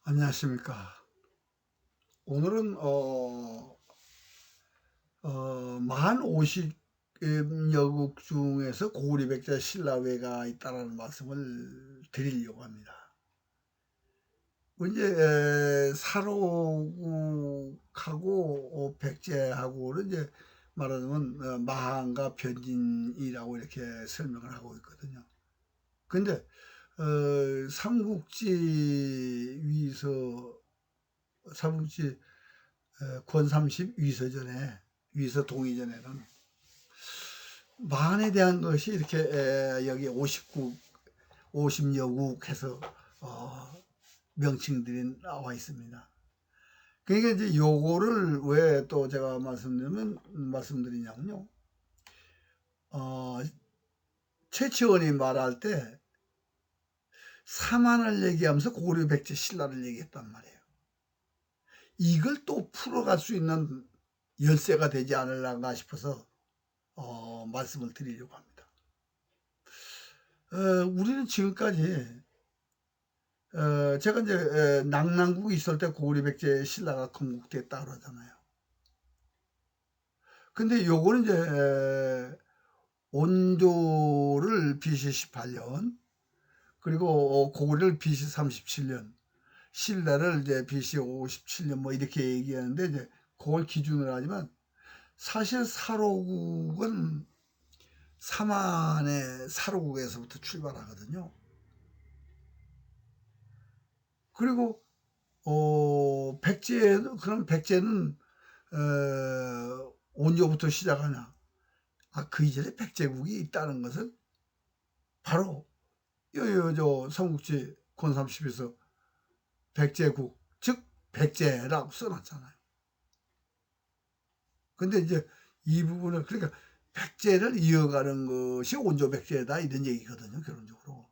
안녕하십니까. 오늘은 만 50여국 중에서 고구려 백제 신라외가 있다라는 말씀을 드리려고 합니다. 이제 사로국하고 백제하고는 이제 말하자면 마한과 변진이라고 이렇게 설명을 하고 있거든요. 근데 삼국지 위서 삼국지 권삼십 위서전에 위서 동의전에는 만에 대한 것이 이렇게 여기 50국 50여국 해서 명칭들이 나와 있습니다. 그러니까 이제 요거를 왜 또 제가 말씀드리냐면요. 최치원이 말할 때 사만을 얘기하면서 고구려 백제 신라를 얘기했단 말이에요. 이걸 또 풀어갈 수 있는 열쇠가 되지 않을까 싶어서 말씀을 드리려고 합니다. 우리는 지금까지 제가 이제 낙랑국이 있을 때 고구려 백제 신라가 건국됐다 그러잖아요. 근데 요거는 이제 온조를 BC 18년 그리고 고구려를 BC 37년 신라를 이제 BC 57년 뭐 이렇게 얘기하는데 이제 그걸 기준으로 하지만 사실 사로국은 사만의 사로국에서부터 출발하거든요. 그리고 그럼 백제는 언제부터 시작하냐? 그 이전에 백제국이 있다는 것은 바로 저 삼국지 권삼십에서 백제국 즉 백제라고 써놨잖아요. 근데 이제 이 부분을 그러니까 백제를 이어가는 것이 온조 백제다 이런 얘기거든요, 결론적으로.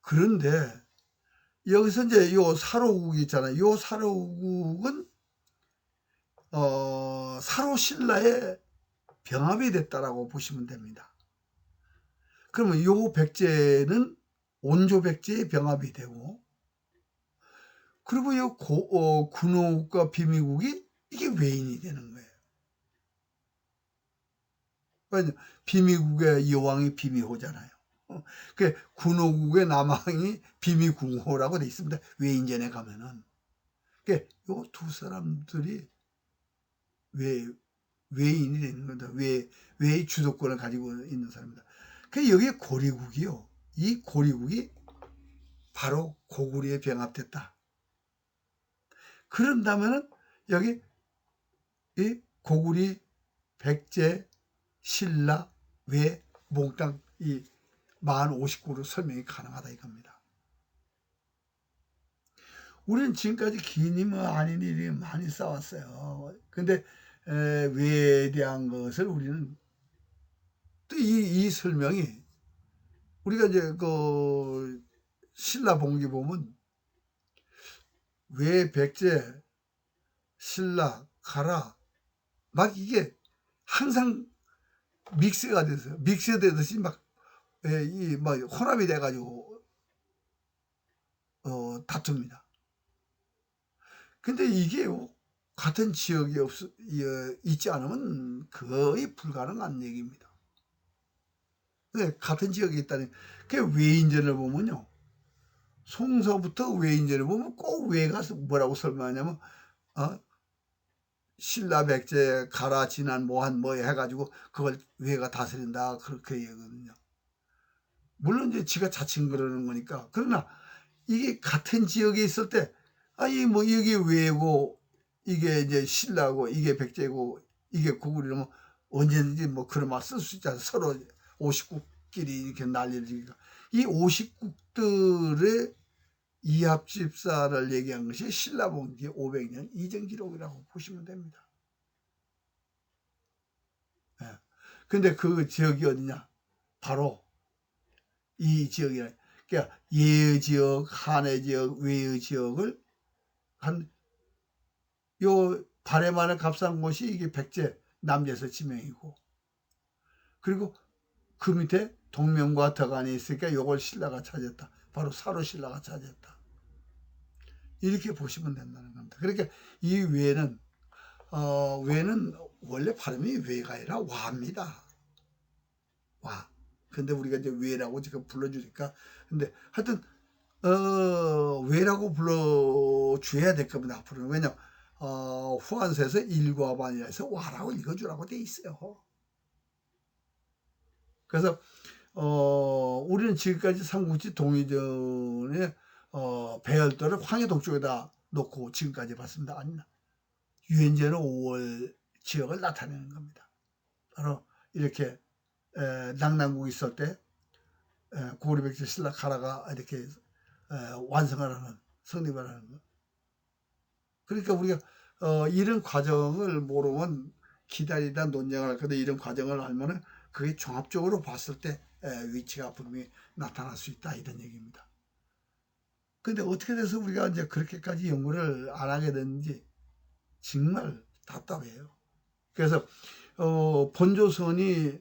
그런데 여기서 이제 요 사로국이 있잖아요. 요 사로국은 사로신라의 병합이 됐다라고 보시면 됩니다. 그러면 요 백제는 온조 백제의 병합이 되고, 그리고 요 군호국과 비미국이 이게 외인이 되는 거예요. 왜냐 비미국의 여왕이 비미호잖아요. 그 군호국의 남왕이 비미궁호라고 돼 있습니다. 외인전에 가면은. 그 요 두 사람들이 외인이 되는 겁니다. 외의 주도권을 가지고 있는 사람입니다. 그 여기에 고리국이요. 이 고리국이 바로 고구려에 병합됐다. 그런다면은 여기 이 고구리, 백제, 신라, 외, 몽땅 이 만 59로 설명이 가능하다 이겁니다. 우리는 지금까지 기님은 아닌 일이 많이 싸웠어요. 근데 외에 대한 것을 우리는 또 이 설명이 우리가 이제 그 신라 봉기 보면 외 백제 신라 가라 막 이게 항상 믹스가 돼서 믹스되듯이 막 혼합이 돼가지고 다툽니다. 근데 이게 같은 지역이 있지 않으면 거의 불가능한 얘기입니다. 네, 같은 지역에 있다니. 그 외인전을 보면요. 송서부터 외인전을 보면 꼭 외가 뭐라고 설명하냐면 신라 백제 가라 진한 뭐한 뭐 해가지고 그걸 외가 다스린다 그렇게 얘기거든요. 물론 이제 지가 자칭 그러는 거니까. 그러나 이게 같은 지역에 있을 때 아니 뭐 여기 외고 이게 이제 신라고 이게 백제고 이게 고구려면 언제든지 뭐 그런 말 쓸 수 있잖아요. 서로 50국끼리 이렇게 난리를 지니까 이 50국들의 이합집사를 얘기한 것이 신라봉기 500년 이전 기록이라고 보시면 됩니다. 예. 근데 그 지역이 어디냐? 바로 이 지역이라. 그러니까 예의 지역, 한의 지역, 외의 지역을 한 요 발해만을 값싼 곳이 이게 백제 남제서 지명이고, 그리고 그 밑에 동명과 덕안이 있으니까 요걸 신라가 찾았다. 바로 사로 신라가 찾았다. 이렇게 보시면 된다는 겁니다. 그러니까 이 외는 외는 원래 발음이 외가 아니라 와입니다. 와. 근데 우리가 이제 외라고 지금 불러주니까, 근데 하여튼 외라고 불러줘야 될 겁니다. 앞으로는. 왜냐 후한서에서 일과반이라 해서 와라고 읽어주라고 돼 있어요. 그래서 우리는 지금까지 삼국지 동의전에 배열도를 황해 동쪽에다 놓고 지금까지 봤습니다. 아니, 유엔제는 5월 지역을 나타내는 겁니다. 바로 이렇게 낙랑국 있을 때 고리백제 신라 가라가 이렇게 완성을 하는, 성립을 하는 거. 그러니까 우리가 이런 과정을 모르면 기다리다 논쟁을 할 건데, 이런 과정을 알면은 그게 종합적으로 봤을 때 위치가 분명히 나타날 수 있다, 이런 얘기입니다. 근데 어떻게 돼서 우리가 이제 그렇게까지 연구를 안 하게 됐는지 정말 답답해요. 그래서 본조선이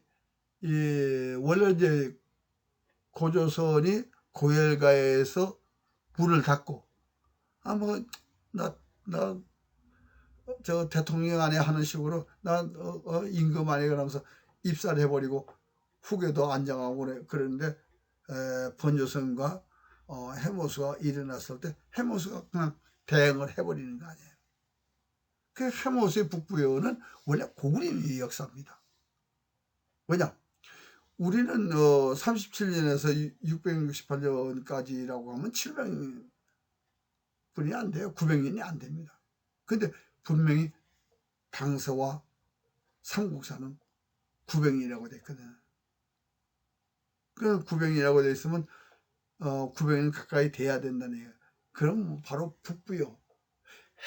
원래 이제 고조선이 고열가에서 문을 닫고 저 대통령 안에 하는 식으로 임금 안에 그러면서 입사를 해버리고 후계도 안정하고 그러는데 본조선과 해모수가 일어났을 때 해모수가 그냥 대응을 해버리는 거 아니에요. 그 해모수의 북부여는 원래 고구려의 역사입니다. 왜냐? 우리는 37년에서 668년까지라고 하면 700분이 안 돼요. 900년이 안 됩니다. 근데 분명히 당서와 삼국사는 900년이라고 됐거든요. 그 900년이라고 돼 있으면 900년 가까이 돼야 된다는 얘기예요. 그럼 바로 북부요.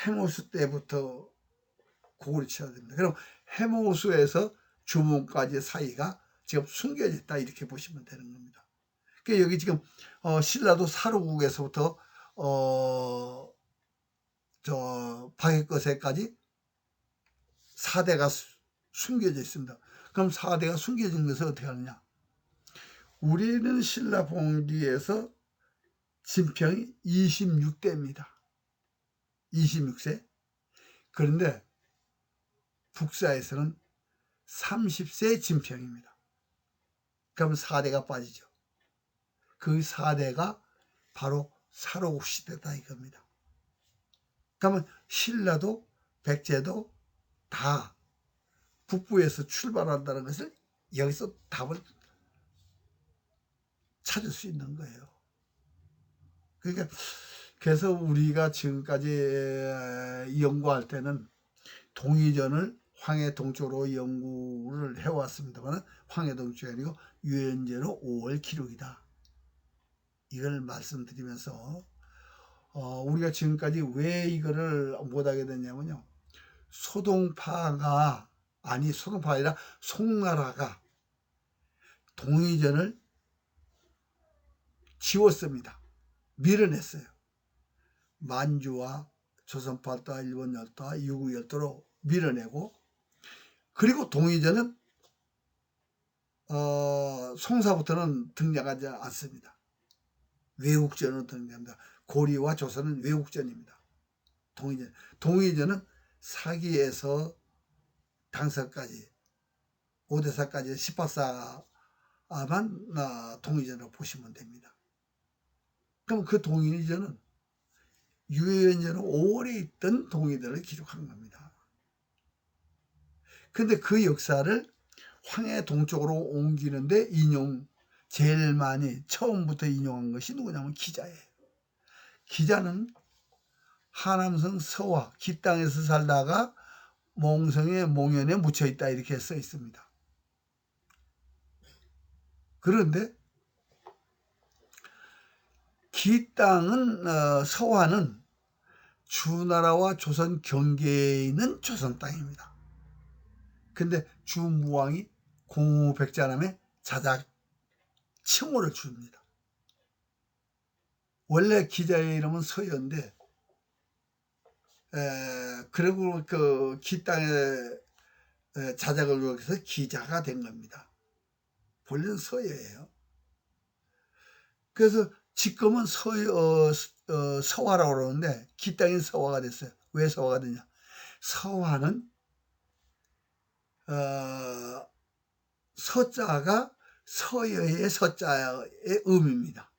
해모수 때부터 고구려 쳐야 됩니다. 그럼 해모수에서 주문까지 사이가 지금 숨겨졌다, 이렇게 보시면 되는 겁니다. 그러니까 여기 지금 신라도 사루국에서부터 저 박해거세까지 4대가 숨겨져 있습니다. 그럼 4대가 숨겨진 것을 어떻게 하느냐? 우리는 신라 봉기에서 진평이 26대입니다. 26세. 그런데 북사에서는 30세 진평입니다. 그럼 4대가 빠지죠. 그 4대가 바로 사로국 시대다, 이겁니다. 그러면 신라도 백제도 다 북부에서 출발한다는 것을 여기서 답을 찾을 수 있는 거예요. 그러니까 그래서 우리가 지금까지 연구할 때는 동의전을 황해 동쪽으로 연구를 해왔습니다만, 황해 동쪽이 아니고 유엔제로 5월 기록이다, 이걸 말씀드리면서 우리가 지금까지 왜 이거를 못하게 됐냐면요, 소동파가 아니라 송나라가 동의전을 지웠습니다. 밀어냈어요. 만주와 조선파 열도, 일본 열도, 유구 열도로 밀어내고, 그리고 동의전은 송사부터는 등장하지 않습니다. 외국전으로 등장합니다. 고려와 조선은 외국전입니다. 동의전은 사기에서 당서까지, 오대사까지 18사만 동의전으로 보시면 됩니다. 그럼 그 동의전은 유엔전은 5월에 있던 동의들을 기록한 겁니다. 근데 그 역사를 황해 동쪽으로 옮기는데 제일 많이 처음부터 인용한 것이 누구냐면 기자예요. 기자는 하남성 서화 기땅에서 살다가 몽성의 몽현에 묻혀있다, 이렇게 써 있습니다. 그런데 기땅은 서화는 주나라와 조선 경계에 있는 조선 땅입니다. 근데 주무왕이 공우백자남에 자작 칭호를 줍니다. 원래 기자의 이름은 서여인데 그리고 그 기땅에 자작을 주어서 기자가 된 겁니다. 본래는 서여예요. 그래서 지금은 서화라고 그러는데 기땅인 서화가 됐어요. 왜 서화가 되냐? 서화는 서자가 서여의 서자의 음입니다.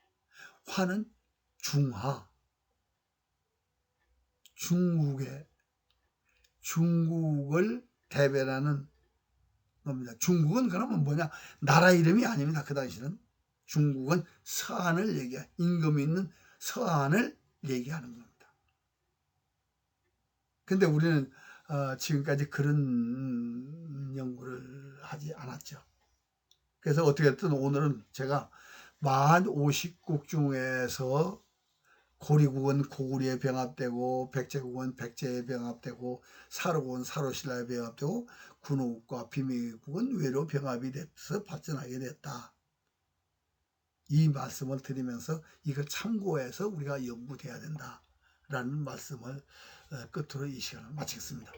화는 중화, 중국을 대변하는 겁니다. 중국은 그러면 뭐냐? 나라 이름이 아닙니다. 그 당시는 중국은 서한을 임금이 있는 서한을 얘기하는 겁니다. 근데 우리는 지금까지 그런 연구를 하지 않았죠. 그래서 어떻게 됐든 오늘은 제가 만 50국 중에서 고리국은 고구려에 병합되고 백제국은 백제에 병합되고 사로국은 사로신라에 병합되고 군호국과 비밀국은 외로 병합이 돼서 발전하게 됐다. 이 말씀을 드리면서 이걸 참고해서 우리가 연구돼야 된다라는 말씀을 끝으로 이 시간을 마치겠습니다.